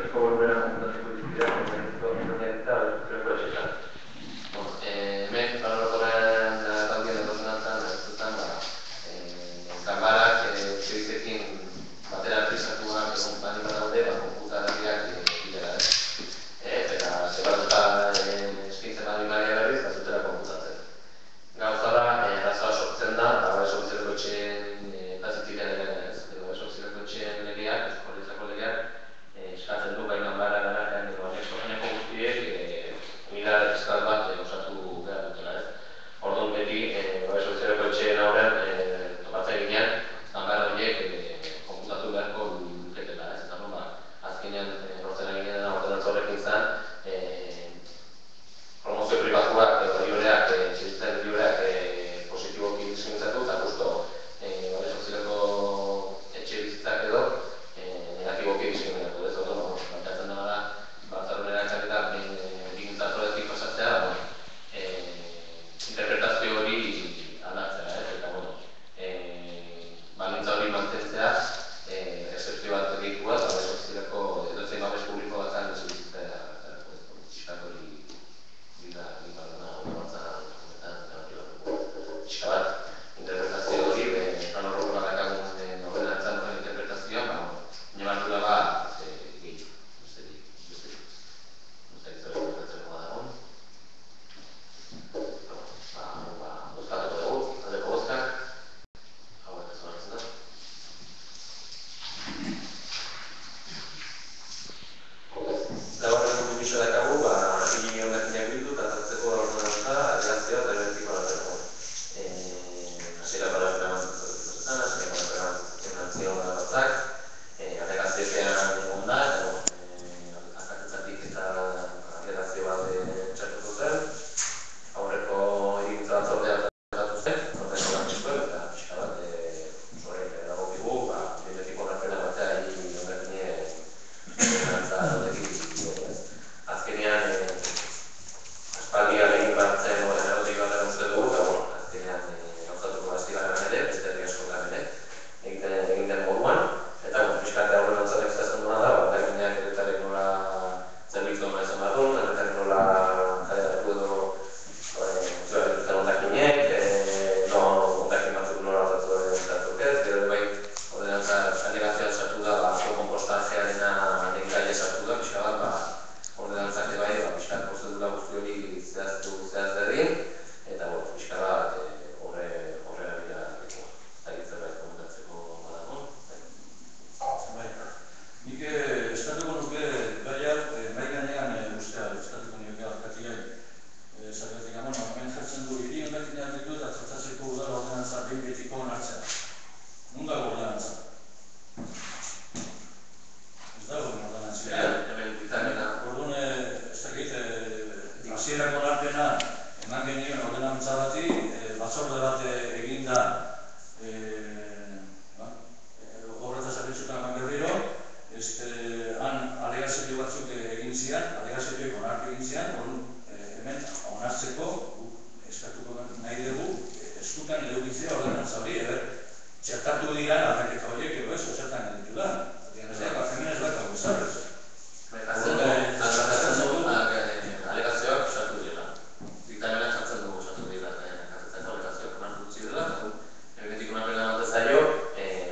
Euskal Volumena konputatzeko dizkidea, oinarrita zureko etxetan. Hemen, orokorrean taldean ordenantzan, ganbarak etxebitzekin batera prestatuak egon baldin badaude, konputagaiak direla. Eta separatuta eskaintzen baldin badira berriz, ez dutela konputatzen. Gauza da, arazoa sortzen da, sortzeko etxeen plazitziren elegan ez. Sortzeko etxeen legeak, Jaurlaritzako legeak, eskatzen du bai ganbarak honeko guztiek unidade fiskal bat osatu behar dutela ez. Orduan beti, sortzeko etxeen aurrean topatzen ginean, ganbara horiek konputatu beharko luketela ez. Eta azkenean lortzen ari ginean ordenantza horrekin izan, promozio pribatuak, libreak, etxebizitzen libreak positiboki diskriminatu eta justo sortzeko etxebizitzak edo negatiboki diskriminatu. Ez orduan, planteatzen dena da, batzarrunera ekarrita egintzazoretik pasatzea, interpretazio hori aldatzea, eta balintza hori mantentzea, excepzio bat egitua, eta sortzeko edozein babes publiko batzan etxebizitzea pixkat hori pixka bat, interpretazio hori, plan horrokola dakagun ordenantzan horren interpretazioa, nebartu dago gehiago, besterik. Zerri interpretatzeko dagoen. Bozkatuko dugu, aldeko bozkak, hauek ez onartzen da. Laugarren komisioa dakagu, hini hondakinak bildu eta zartzeko ordenantza alegazioa eta ebenetiko alatzeko. Hasiera paragrafo emantzatzetan, hasiera paragrafo emantzio batzak, alegazioean egon da, akatetzatik eta alegazio bat txartuko zen, aurreko egintza batzordea txartatu zen, horreko lantzikoen, eta pixka bat, horrek dagokigu, ebenetiko onarpena batzea hini hondakinek ordenantza horrekin dugu. Azkenean, aspaldian egin batzen erotik bat uste dugu, eta azkenean gauzatuko baztigarren ere, beste herri askotan ere, egin den moduan, eta pixkatea horren antzatek zehazten duena da, erregineak erretarek nola zerbitzu hona izan badun, erretarek nola jaretareko edo zuen dituzten ondakinek, ondakin batzuk nola horretu batzuk ez, gero bai ordenantza alegazioan sartu da, kompostajearena dengaia sartu da, pixka bat, ordenantzak bai, pixka prozedura guzti hori zehaz dadin, eta pixka bat horrela dira zerbait komentatzeko badago. Nik eskatuko nuke gai gainean ustea, eskatuko nuke alkatiak. Zergatik, hemen jartzen du, hiri hondakinak ditu eta txartatzeko udala ordenantza behin betiko onartzea. Non dago ordenantza? Ez dago ordenantzia. Hemen ditamena. Orduan, ez dakit, hasierako onarpena eman genioen ordenantza bati, batzorde bat egin da obra eta zerbitzuetan eman berriro, han alegazio batzuk egin zian, alegazioek onartu egin zian, hemen onartzeko eskatuko nahi dugu, eskutan edukitzea ordenantza hori, txertatu dira aldaketa horiek edo ez, zertan gaitu da. Hemen ez dakago ezarrez. Alegazioak sartu dira. Diktamenak sartzen dugu sartu dira. Alegazioak onartu dutzi dira. Ebenetik onarpena bat zaio,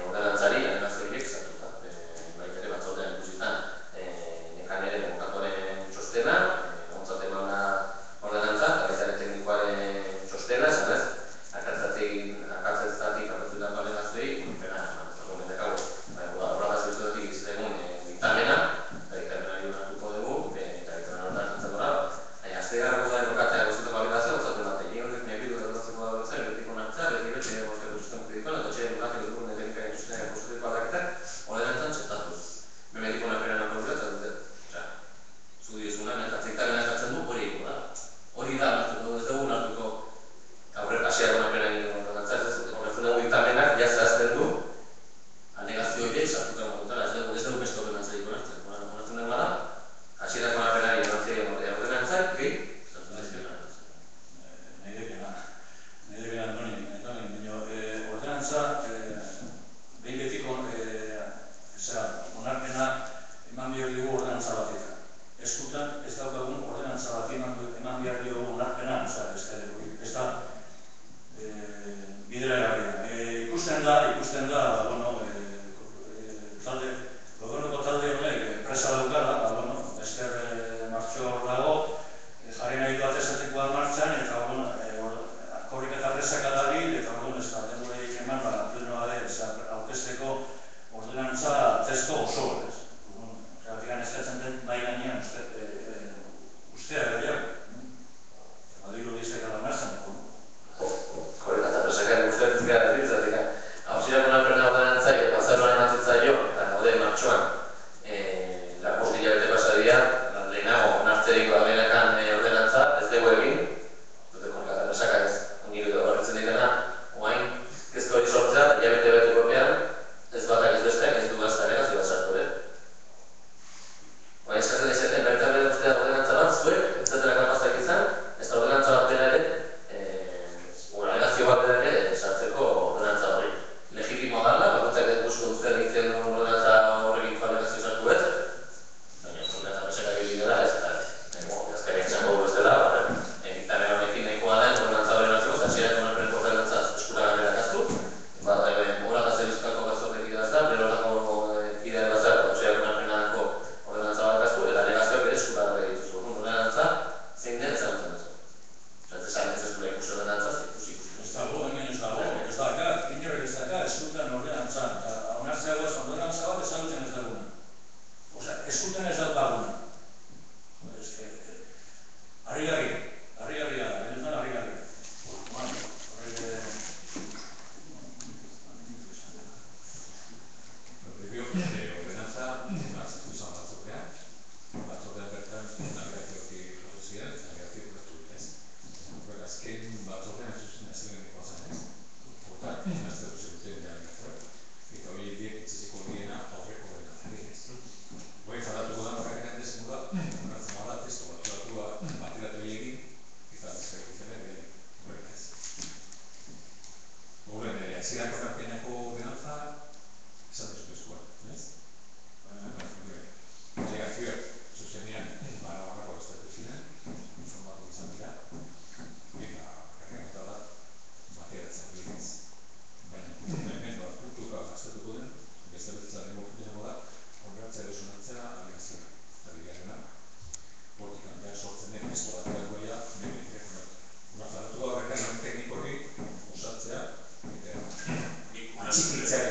ordenantzari alegazioiek sartuta. Baita ere batzordean ikusitan, nekan ere demokratoren txostena, ontzat emana ordenantza, eta baita ere teknikoaren txostena, esan ez, akatzetzatik apertutako alegazioei, pena eman. Horra bazioetik iztegun diktamena, eta diktamenari onartuko dugu, eta diktamena horretan jartzen dora. Aztegarra gozaren lokatzea gozitako alegazioa, ontzatu bat egin horrek nebidu edotatzeko dagoetzen, betiko onartzea, beti boskatu zuten kritikoan, eta txeren lukateko dugun edenikaren txustenean goziteko aldaketak, ordenantzan txertatuz. Bemetiko onarpena nako dira, eta dute, zu diezunan, eta diktamena jartzen du, hori ego da. Hori da, ez dugu onartuko aurrek hasiak onarpena egin ordenantza, horretzen dugu diktamenak, zehazten du, alegazio horiek sartuta dutela, ez dugu beste ordenantzarik onartzen. Onartzen dugu da, hasierako onarpenari ordenantzak, sartu dizkena. Nahi dekena, ordenantza, behin betiko onarpena eman behar dugu ordenantza da, gobernuko talde honek presa daukala, Ester martxo hor dago, jarri nahi du atezatekoa martxan, eta korrik eta presaka dabil, eta ez da, denboreik eman, plenoa aurkezteko ordenantza testo oso, ez? Zergatik eskatzen den nahi gainean ustea gaiak. Adiru dizekala nazan, Korrik eta presakak usteak gara dira, hausiak onarpena ordenantza, pasaroan ematzitzaio, eta gaude martxoan, lapurti jabete pasadia, lehenago onartzerik benekan ordenantza, ez dugu egin, dute korrik eta presakak ez, ongiru edo barritzen ditena, oain, kezko hori sortzea, jabete betu kopean, ez batak ez besteak, ez du gaztaregaz, ez sartu ere. Oain eskatzen izaten, bertan bere ustea ordenantza bat, zuek, ez zatera kapazak izan, ez da ordenantza bat bera ere, alegazio bat ere sartzeko ordenantza hori. Legitimoa dala, bakoitzak ez guztu duzten egiten ordenantza horrekin alegazio sartu ez, baina ordenantza presakak egitera ez, eta gazkariak txango bestela, egitaren honekin nahikoa den ordenantza hori hartzeko, zasierak onarpeneko ordenantza eskuragan berakaztu, horagaz euskako batzortek idazta, berorako kidea bazar, osiak onarpenako ordenantza bat gaztu, eta alegazioak ere eskuragan egituzu. Ordenantza zein den ezagutzen duzu. Esan ez duela ikusi ordenantza, ez dago, hemen ez dago, inorek ez daka, eskutan ordenantza, eta onartzeagoaz ordenantza bat ezagutzen ez daguna. Eskutan ez daugaguna. Harri-garri da, benetan harri-garri. Ordenantza, hartzetu izan batzordean bertan, navigatioki prozesian, navigatioki prozesian. Azken batzordean zuzen ezeleniko zen ez. Hortak, naztatu zeruten navigatioak. Eta hori diek itziziko diena aurreko ordenantzari ez. Hori zaratuko da, horrekin handezen da, onartzen bada, testo baturatua bateratu egin, eta azkak izan ere, horrek ez. Horren, azirako onarpenako ordenantza, esan duzko eskuan, ez? Alegazioak zuzenean, barra-barrako estatu ziren, informatu izan dira, eta erremonta da, bateratzen egin. Baina, hemen puntuka gaztatuko den, beste betzaren izango da, ordenantza ere sonatzea alegazioak. Eta bigarrena, hortikan behar sortzen den testo baterako goia, bere interkonatu. Unazaratu da horrekan, teknik hori osatzea, eta atxikitzea